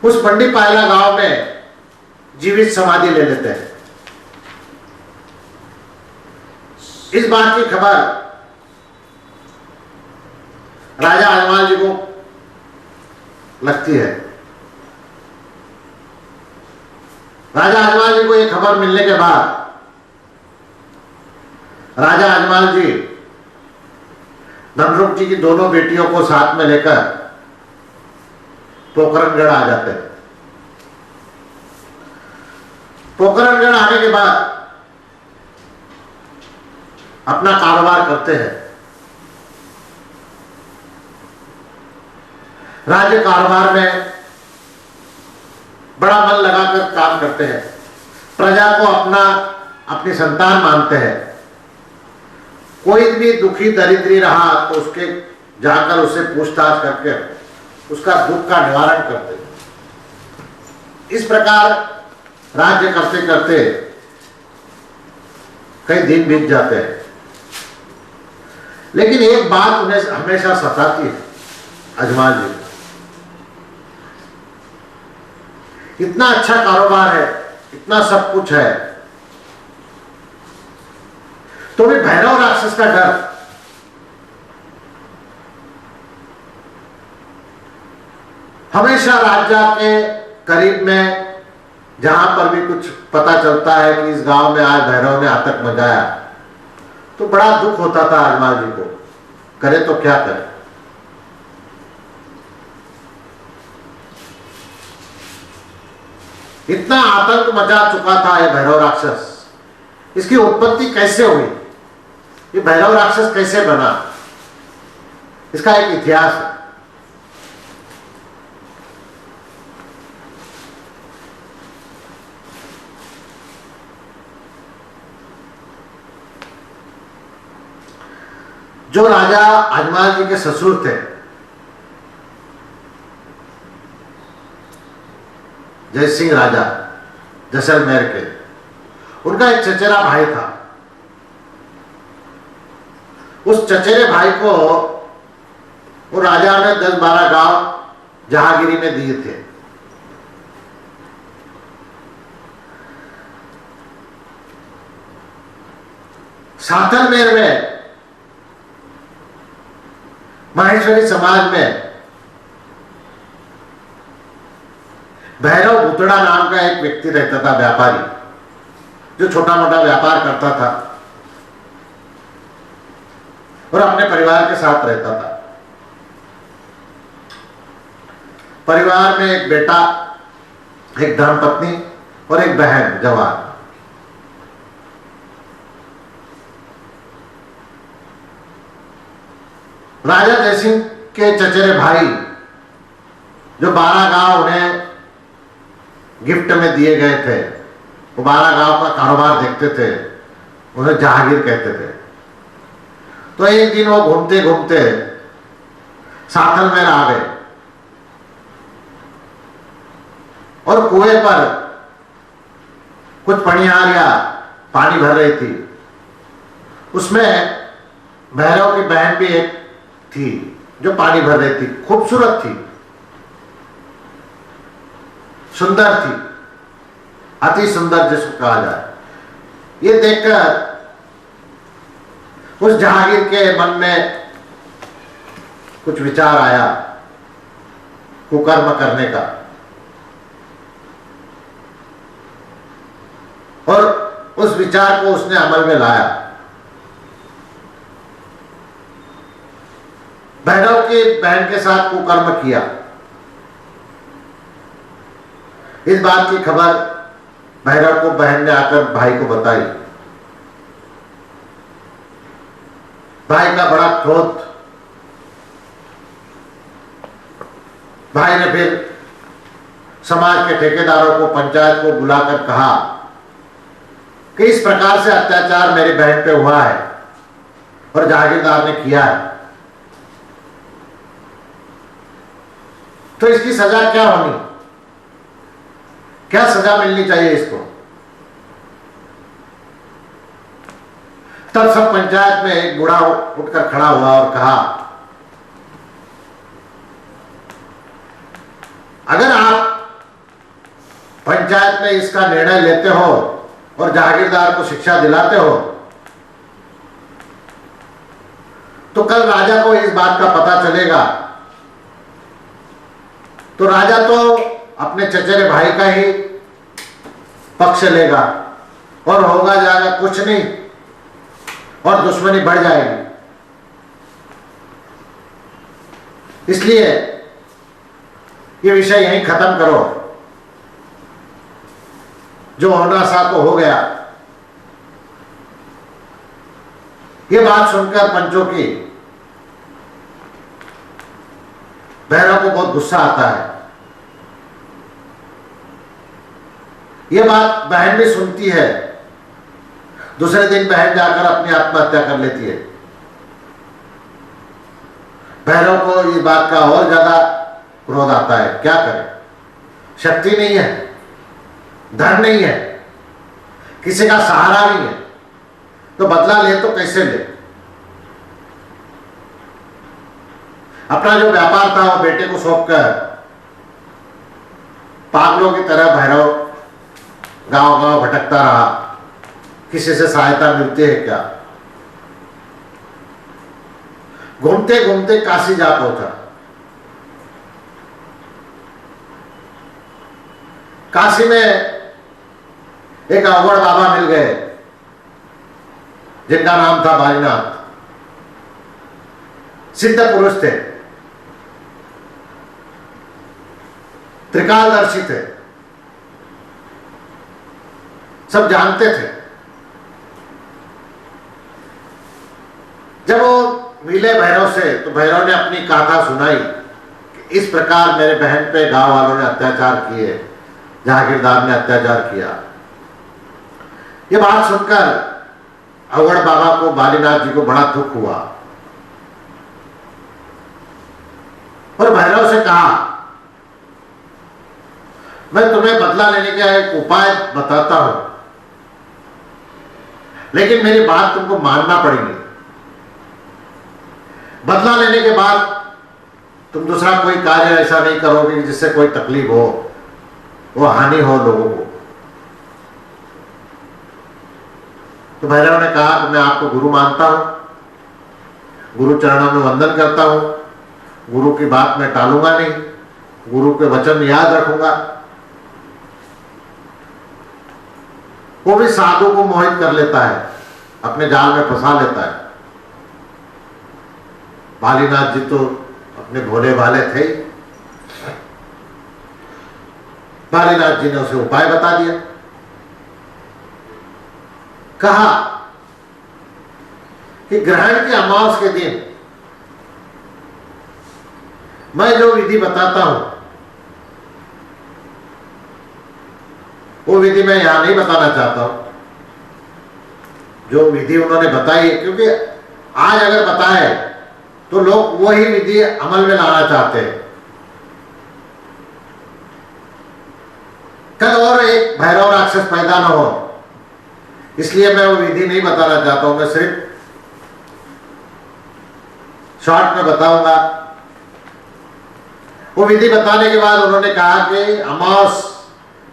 उस मंडी पायला गांव में जीवित समाधि ले लेते हैं। इस बात की खबर राजा अजमाल जी को लगती है। राजा अजमाल जी को यह खबर मिलने के बाद राजा अजमाल जी धनरूप जी की दोनों बेटियों को साथ में लेकर पोखरणगढ़ आ जाते हैं। पोखरणगढ़ आने के बाद अपना कारोबार करते हैं। राज्य कारोबार में बड़ा मन लगाकर काम करते हैं, प्रजा को अपनी संतान मानते हैं। कोई भी दुखी दरिद्री रहा तो उसके जाकर उससे पूछताछ करके उसका दुख का निवारण करते हैं। इस प्रकार राज्य करते करते कई दिन बीत जाते हैं। लेकिन एक बात उन्हें हमेशा सताती है अजमाल जी, इतना अच्छा कारोबार है, इतना सब कुछ है, तो भी भैरव राक्षस का डर। हमेशा राजा के करीब में जहां पर भी कुछ पता चलता है कि इस गांव में आज भैरव ने आतंक मचाया, तो बड़ा दुख होता था अजमाल जी को। करे तो क्या करे। इतना आतंक मचा चुका था यह भैरव राक्षस, इसकी उत्पत्ति कैसे हुई, ये भैरव राक्षस कैसे बना, इसका एक इतिहास है। जो राजा अजमाल जी के ससुर थे, जय सिंह राजा जैसलमेर के, उनका एक चचेरा भाई था। उस चचेरे भाई को वो राजा ने 10-12 गांव जहांगीरी में दिए थे। सातलमेर में माहेश्वरी समाज में भैरव भूतड़ा नाम का एक व्यक्ति रहता था, व्यापारी, जो छोटा मोटा व्यापार करता था और अपने परिवार के साथ रहता था। परिवार में एक बेटा, एक धर्मपत्नी और एक बहन जवान। राजा जयसिंह के चचेरे भाई, जो 12 गांव उन्हें गिफ्ट में दिए गए थे, वो 12 गांव का कारोबार देखते थे, उन्हें जहांगीर कहते थे। तो एक दिन वो घूमते घूमते साथलमेर आ गए और कुएं पर कुछ पनियारियां पानी भर रही थी। उसमें भैरव की बहन भी एक थी जो पानी भर रही थी। खूबसूरत थी, सुंदर थी, अति सुंदर जिसको कहा जाए। ये देखकर उस जहांगीर के मन में कुछ विचार आया कुकर्म करने का, और उस विचार को उसने अमल में लाया। भैरव की बहन के साथ कुकर्म किया। इस बात की खबर भैरव को बहन ने आकर भाई को बताई। भाई का बड़ा क्रोध। भाई ने फिर समाज के ठेकेदारों को, पंचायत को बुलाकर कहा कि इस प्रकार से अत्याचार मेरी बहन पे हुआ है और जागीरदार ने किया है, तो इसकी सजा क्या होनी, क्या सजा मिलनी चाहिए इसको। तब सब पंचायत में एक बूढ़ा उठकर खड़ा हुआ और कहा, अगर आप पंचायत में इसका निर्णय लेते हो और जागीरदार को शिक्षा दिलाते हो, तो कल राजा को इस बात का पता चलेगा, तो राजा तो अपने चचेरे भाई का ही पक्ष लेगा और होगा जाएगा कुछ नहीं और दुश्मनी बढ़ जाएगी। इसलिए ये विषय यहीं खत्म करो, जो होना था तो हो गया। ये बात सुनकर पंचों की भैरव को बहुत गुस्सा आता है। ये बात बहन भी सुनती है। दूसरे दिन बहन जाकर अपनी आत्महत्या कर लेती है। भैरव को इस बात का और ज्यादा क्रोध आता है। क्या करे, शक्ति नहीं है, धन नहीं है, किसी का सहारा नहीं है, तो बदला ले तो कैसे ले। अपना जो व्यापार था वो बेटे को सौंपकर पागलों की तरह भैरव गांव गांव भटकता रहा। किसी से सहायता मिलती है क्या। घूमते घूमते काशी जा पहुंचा। काशी में एक अवगढ़ बाबा मिल गए जिनका नाम था बालीनाथ। सिद्ध पुरुष थे, त्रिकालदर्शी थे, सब जानते थे। जब वो मिले भैरव से तो भैरव ने अपनी गाथा सुनाई कि इस प्रकार मेरे बहन पे गांव वालों ने अत्याचार किए, जागीरदार ने अत्याचार किया। ये बात सुनकर अवगढ़ बाबा को, बालीनाथ जी को बड़ा दुख हुआ और भैरव से कहा, मैं तुम्हें बदला लेने का एक उपाय बताता हूं, लेकिन मेरी बात तुमको मानना पड़ेगी। बदला लेने के बाद तुम दूसरा कोई कार्य ऐसा नहीं करोगे जिससे कोई तकलीफ हो, वो हानि हो लोगों को। तो भैरव ने कहा कि मैं आपको गुरु मानता हूं, गुरु चरणों में वंदन करता हूं, गुरु की बात मैं टालूंगा नहीं, गुरु के वचन याद रखूंगा। वो भी साधु को मोहित कर लेता है, अपने जाल में फंसा लेता है। बालीनाथ जी तो अपने भोले भाले थे। बालीनाथ जी ने उसे उपाय बता दिया। कहा कि ग्रहण के अमावस के दिन मैं जो विधि बताता हूं वो विधि मैं यहां नहीं बताना चाहता हूं। जो विधि उन्होंने बताई, क्योंकि आज अगर बताए तो लोग वही विधि अमल में लाना चाहते हैं। कल और एक भैरव राक्षस पैदा न हो, इसलिए मैं वो विधि नहीं बताना चाहता हूं। मैं सिर्फ शॉर्ट में बताऊंगा। वो विधि बताने के बाद उन्होंने कहा कि अमावस,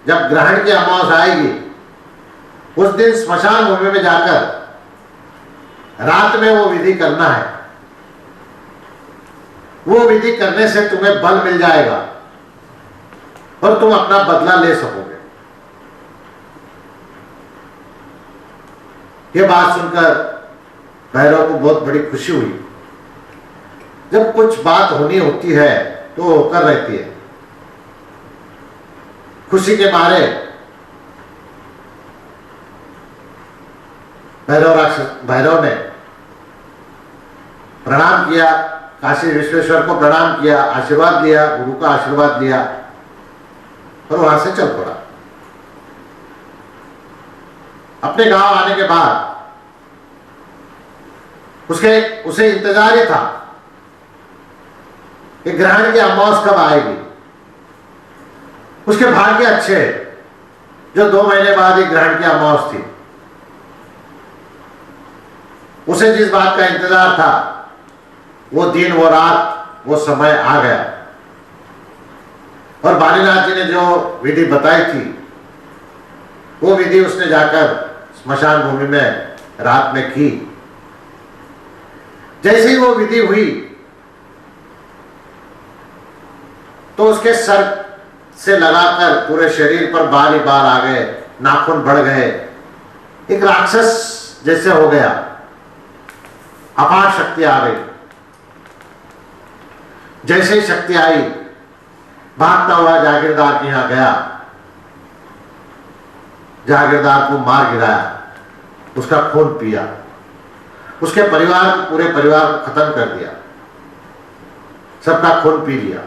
जब ग्रहण की अमावस आएगी उस दिन स्मशान भूमि में जाकर रात में वो विधि करना है। वो विधि करने से तुम्हें बल मिल जाएगा और तुम अपना बदला ले सकोगे। ये बात सुनकर भैरव को बहुत बड़ी खुशी हुई। जब कुछ बात होनी होती है तो होकर रहती है। खुशी के मारे भैरव ने प्रणाम किया, काशी विश्वेश्वर को प्रणाम किया, आशीर्वाद लिया, गुरु का आशीर्वाद लिया और वहां से चल पड़ा। अपने गांव आने के बाद उसे इंतजार ही था कि ग्रहण की अमावस कब आएगी। उसके भाग्य अच्छे जो 2 महीने बाद ही ग्रहण की अमावस थी। उसे जिस बात का इंतजार था वो दिन, वो रात, वो समय आ गया। और बालीनाथ जी ने जो विधि बताई थी वो विधि उसने जाकर स्मशान भूमि में रात में की। जैसे ही वो विधि हुई तो उसके सर से लगाकर पूरे शरीर पर बाल ही बाल आ गए, नाखून बढ़ गए, एक राक्षस जैसे हो गया, अपार शक्ति आ गई। जैसे ही शक्ति आई भागता हुआ जागीरदार के यहां गया, जागीरदार को मार गिराया, उसका खून पिया, उसके परिवार, पूरे परिवार को खत्म कर दिया, सबका खून पी लिया।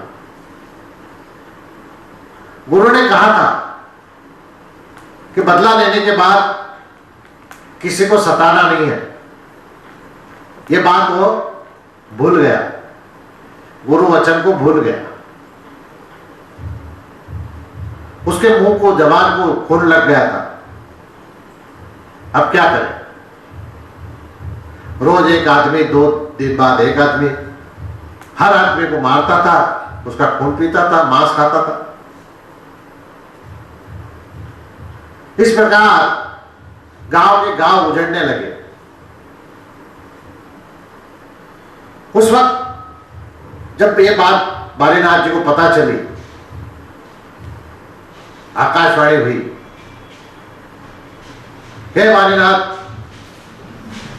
गुरु ने कहा था कि बदला लेने के बाद किसी को सताना नहीं है। यह बात वो भूल गया, गुरु वचन को भूल गया। उसके मुंह को, जबान को खून लग गया था। अब क्या करें? रोज एक आदमी, 2 दिन बाद एक आदमी, हर आदमी को मारता था, उसका खून पीता था, मांस खाता था। इस प्रकार गांव के गांव उजड़ने लगे। उस वक्त जब ये बात बालीनाथ जी को पता चली, आकाशवाणी हुई, हे बालीनाथ,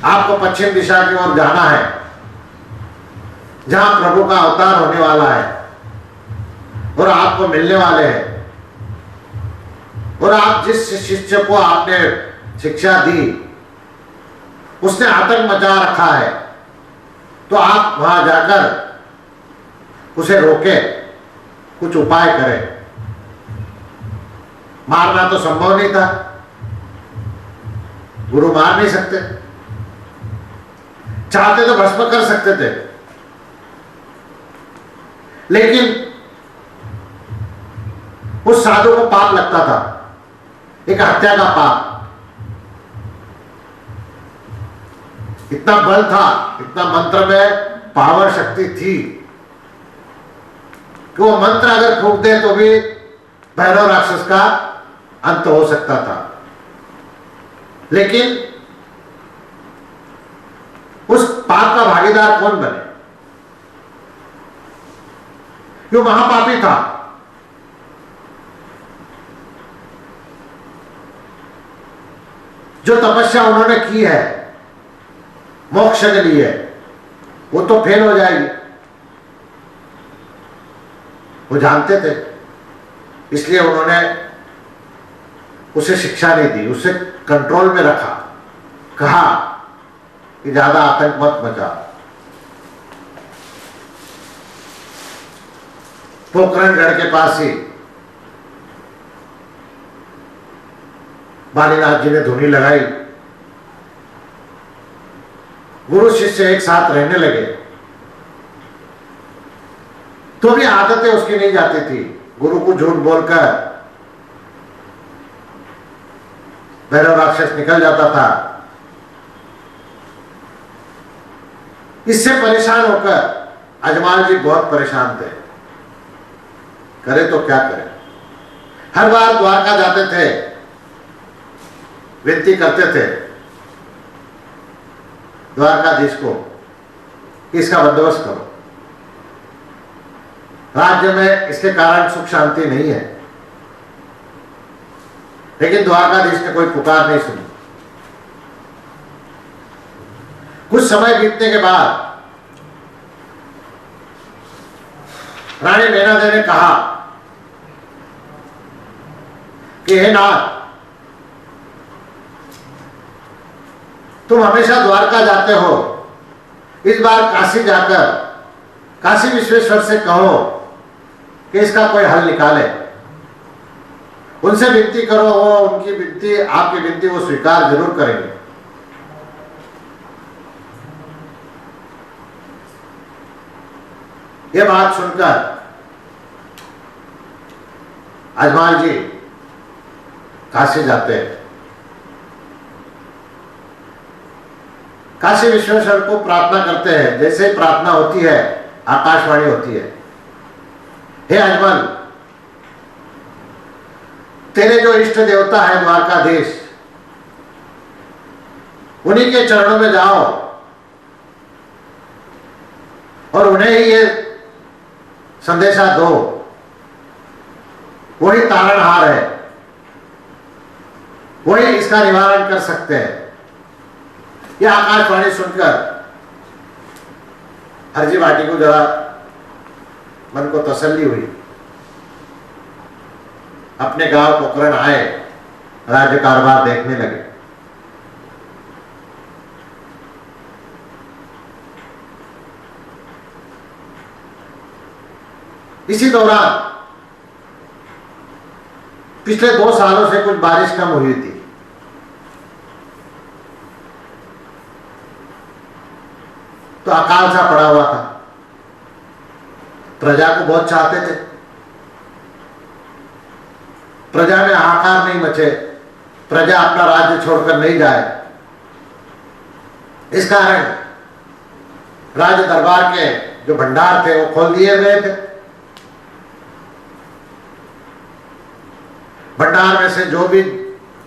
आपको पश्चिम दिशा की ओर जाना है, जहां प्रभु का अवतार होने वाला है और आपको मिलने वाले हैं। और आप जिस शिष्य को आपने शिक्षा दी उसने आतंक मचा रखा है, तो आप वहां जाकर उसे रोके, कुछ उपाय करें। मारना तो संभव नहीं था, गुरु मार नहीं सकते, चाहते तो भस्म कर सकते थे, लेकिन उस साधु को पाप लगता था, एक हत्या का पाप। इतना बल था, इतना मंत्र में पावर शक्ति थी कि वो मंत्र अगर फूंक दे तो भी भैरव राक्षस का अंत हो सकता था। लेकिन उस पाप का भागीदार कौन बने? कि वो महापापी था। जो तपस्या उन्होंने की है मोक्ष के लिए, वो तो फेल हो जाएगी। वो जानते थे, इसलिए उन्होंने उसे शिक्षा नहीं दी, उसे कंट्रोल में रखा, कहा कि ज्यादा आतंक मत मचा। पोखरणगढ़ के पास ही बालीनाथ जी ने धुनी लगाई, गुरु शिष्य एक साथ रहने लगे, तो भी आदतें उसकी नहीं जाती थी। गुरु को झूठ बोलकर भैरव राक्षस निकल जाता था। इससे परेशान होकर अजमाल जी बहुत परेशान थे, करे तो क्या करे। हर बार द्वारका जाते थे, विनती करते थे द्वारकाधीश को कि इसका बंदोबस्त करो, राज्य में इसके कारण सुख शांति नहीं है। लेकिन द्वारकाधीश ने कोई पुकार नहीं सुनी। कुछ समय बीतने के बाद रानी नैनादेवी ने कहा कि हे नाथ, तुम हमेशा द्वारका जाते हो, इस बार काशी जाकर काशी विश्वेश्वर से कहो कि इसका कोई हल निकाले। उनसे विनती करो, वो उनकी विनती, आपकी विनती वो स्वीकार जरूर करेंगे। ये बात सुनकर अजमाल जी काशी जाते हैं। काशी विश्वेश्वर को प्रार्थना करते हैं। जैसे ही प्रार्थना होती है, आकाशवाणी होती है, हे अजमल, तेरे जो इष्ट देवता है द्वारकाधीश, उन्हीं के चरणों में जाओ और उन्हें ही ये संदेशा दो, वही तारणहार है, वही इसका निवारण कर सकते हैं। यह आकाशवाणी सुनकर हरजी भाटी को जरा मन को तसल्ली हुई। अपने गांव पोखरण आए, राज्य कारभार देखने लगे। इसी दौरान पिछले 2 सालों से कुछ बारिश कम हुई थी। तो अकाल सा पड़ा हुआ था। प्रजा को बहुत चाहते थे, प्रजा में हाहाकार नहीं मचे, प्रजा अपना राज्य छोड़कर नहीं जाए। इस कारण राज दरबार के जो भंडार थे वो खोल दिए गए थे। भंडार में से जो भी,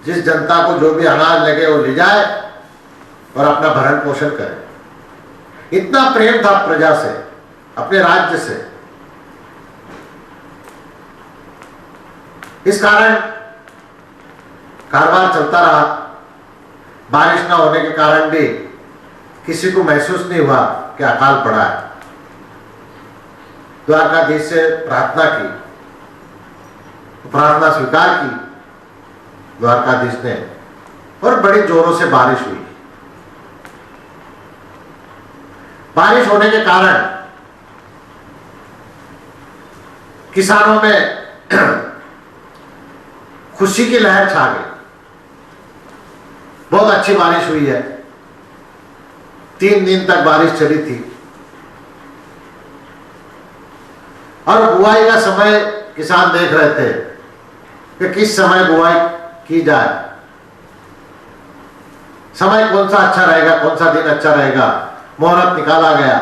जिस जनता को जो भी अनाज लगे वो ले जाए और अपना भरण पोषण करे। इतना प्रेम था प्रजा से, अपने राज्य से। इस कारण कारोबार चलता रहा। बारिश न होने के कारण भी किसी को महसूस नहीं हुआ कि अकाल पड़ा है। द्वारकाधीश से प्रार्थना की, प्रार्थना स्वीकार की द्वारकाधीश ने, और बड़ी जोरों से बारिश हुई। बारिश होने के कारण किसानों में खुशी की लहर छा गई। बहुत अच्छी बारिश हुई है, 3 दिन तक बारिश चली थी। और बुआई का समय किसान देख रहे थे कि किस समय बुआई की जाए, समय कौन सा अच्छा रहेगा, कौन सा दिन अच्छा रहेगा। मुहूर्त निकाला गया।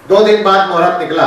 2 दिन बाद मुहूर्त निकला।